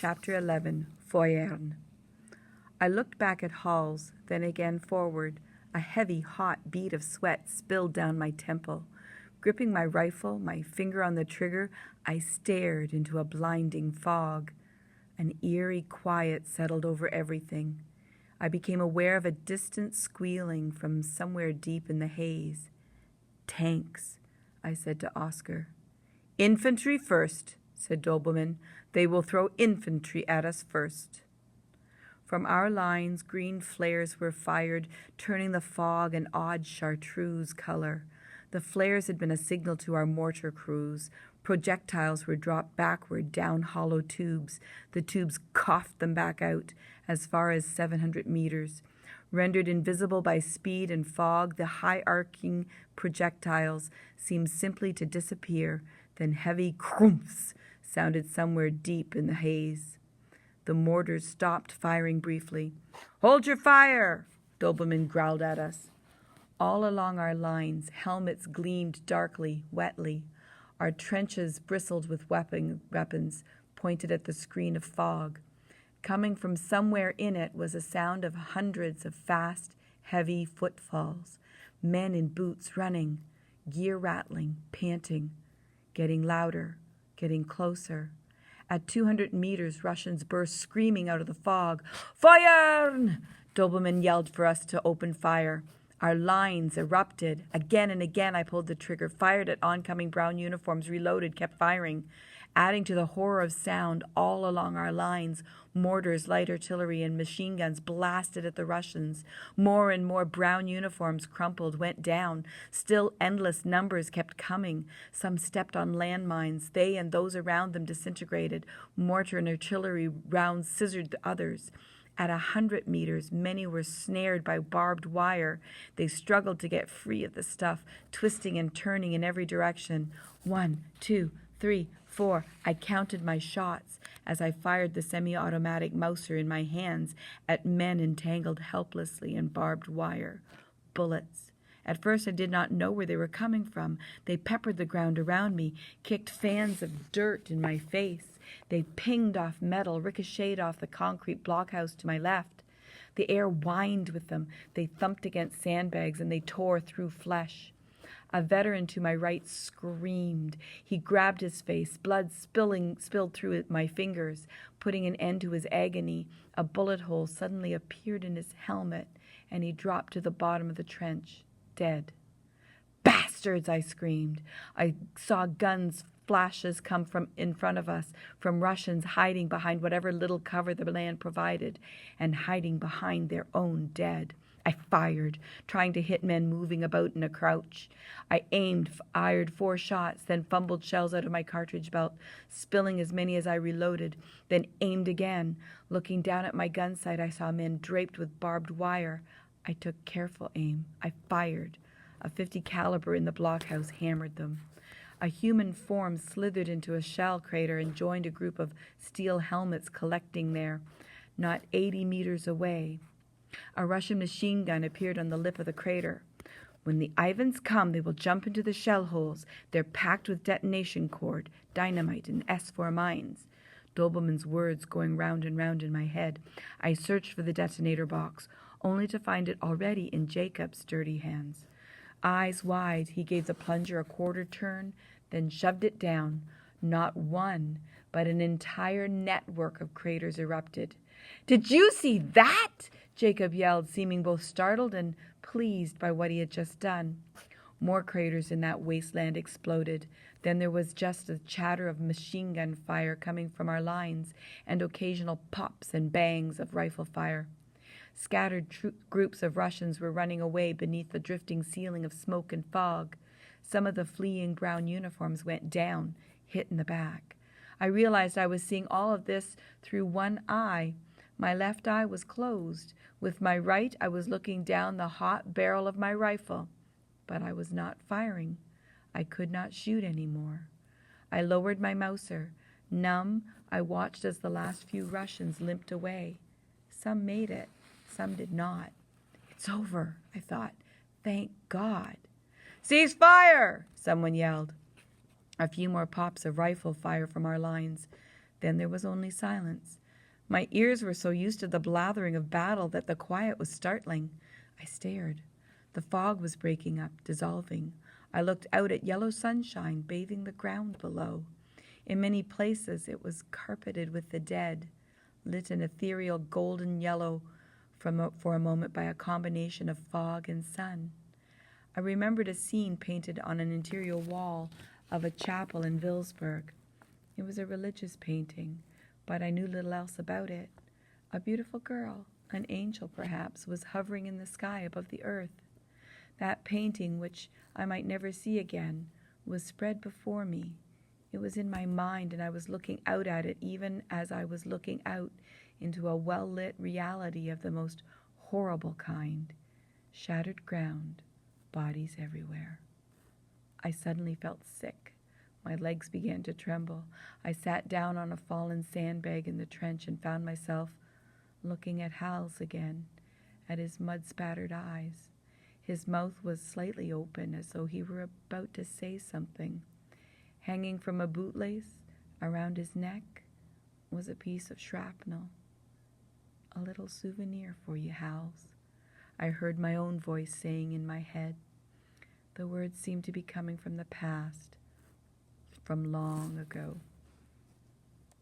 Chapter 11, Feuern. I looked back at Halls, then again forward. A heavy, hot bead of sweat spilled down my temple. Gripping my rifle, my finger on the trigger, I stared into a blinding fog. An eerie quiet settled over everything. I became aware of a distant squealing from somewhere deep in the haze. "Tanks," I said to Oscar. "Infantry first," said Doberman. "They will throw infantry at us first." From our lines, green flares were fired, turning the fog an odd chartreuse color. The flares had been a signal to our mortar crews. Projectiles were dropped backward down hollow tubes. The tubes coughed them back out as far as 700 meters. Rendered invisible by speed and fog, the high-arcing projectiles seemed simply to disappear. Then heavy crumphs sounded somewhere deep in the haze. The mortars stopped firing briefly. "Hold your fire!" Doberman growled at us. All along our lines, helmets gleamed darkly, wetly. Our trenches bristled with weapons pointed at the screen of fog. Coming from somewhere in it was a sound of hundreds of fast, heavy footfalls. Men in boots running, gear rattling, panting, getting louder, getting closer. At 200 meters, Russians burst screaming out of the fog. "Feuern!" Doberman yelled for us to open fire. Our lines erupted. Again and again I pulled the trigger, fired at oncoming brown uniforms, reloaded, kept firing. Adding to the horror of sound, all along our lines, mortars, light artillery, and machine guns blasted at the Russians. More and more brown uniforms crumpled, went down. Still endless numbers kept coming. Some stepped on landmines. They and those around them disintegrated. Mortar and artillery rounds scissored the others. At 100 meters, many were snared by barbed wire. They struggled to get free of the stuff, twisting and turning in every direction. 1, 2, 3, 4. I counted my shots as I fired the semi-automatic Mauser in my hands at men entangled helplessly in barbed wire. Bullets. At first I did not know where they were coming from. They peppered the ground around me, kicked fans of dirt in my face. They pinged off metal, ricocheted off the concrete blockhouse to my left. The air whined with them. They thumped against sandbags and they tore through flesh. A veteran to my right screamed. He grabbed his face. Blood spilled through my fingers, putting an end to his agony. A bullet hole suddenly appeared in his helmet, and he dropped to the bottom of the trench, dead. "Bastards!" I screamed. I saw guns flashes come from in front of us, from Russians hiding behind whatever little cover the land provided, and hiding behind their own dead. I fired, trying to hit men moving about in a crouch. I aimed, fired 4 shots, then fumbled shells out of my cartridge belt, spilling as many as I reloaded, then aimed again. Looking down at my gun sight, I saw men draped with barbed wire. I took careful aim. I fired. A .50 caliber in the blockhouse hammered them. A human form slithered into a shell crater and joined a group of steel helmets collecting there, not 80 meters away. A Russian machine gun appeared on the lip of the crater. "When the Ivans come, they will jump into the shell holes. They're packed with detonation cord, dynamite, and S4 mines." Doberman's words going round and round in my head. I searched for the detonator box, only to find it already in Jacob's dirty hands. Eyes wide, he gave the plunger a quarter turn, then shoved it down. Not one, but an entire network of craters erupted. "Did you see that?" Jacob yelled, seeming both startled and pleased by what he had just done. More craters in that wasteland exploded. Then there was just a chatter of machine gun fire coming from our lines, and occasional pops and bangs of rifle fire. Scattered groups of Russians were running away beneath the drifting ceiling of smoke and fog. Some of the fleeing brown uniforms went down, hit in the back. I realized I was seeing all of this through one eye. My left eye was closed. With my right, I was looking down the hot barrel of my rifle. But I was not firing. I could not shoot anymore. I lowered my Mauser. Numb, I watched as the last few Russians limped away. Some made it. Some did not. "It's over," I thought. "Thank God." "Cease fire!" someone yelled. A few more pops of rifle fire from our lines. Then there was only silence. My ears were so used to the blathering of battle that the quiet was startling. I stared. The fog was breaking up, dissolving. I looked out at yellow sunshine bathing the ground below. In many places it was carpeted with the dead, lit an ethereal golden yellow for a moment by a combination of fog and sun. I remembered a scene painted on an interior wall of a chapel in Wilsberg. It was a religious painting, but I knew little else about it. A beautiful girl, an angel perhaps, was hovering in the sky above the earth. That painting, which I might never see again, was spread before me. It was in my mind, and I was looking out at it even as I was looking out into a well-lit reality of the most horrible kind. Shattered ground, bodies everywhere. I suddenly felt sick. My legs began to tremble. I sat down on a fallen sandbag in the trench and found myself looking at Hal's again, at his mud-spattered eyes. His mouth was slightly open, as though he were about to say something. Hanging from a bootlace around his neck was a piece of shrapnel. "A little souvenir for you, Hals," I heard my own voice saying in my head. The words seemed to be coming from the past, from long ago.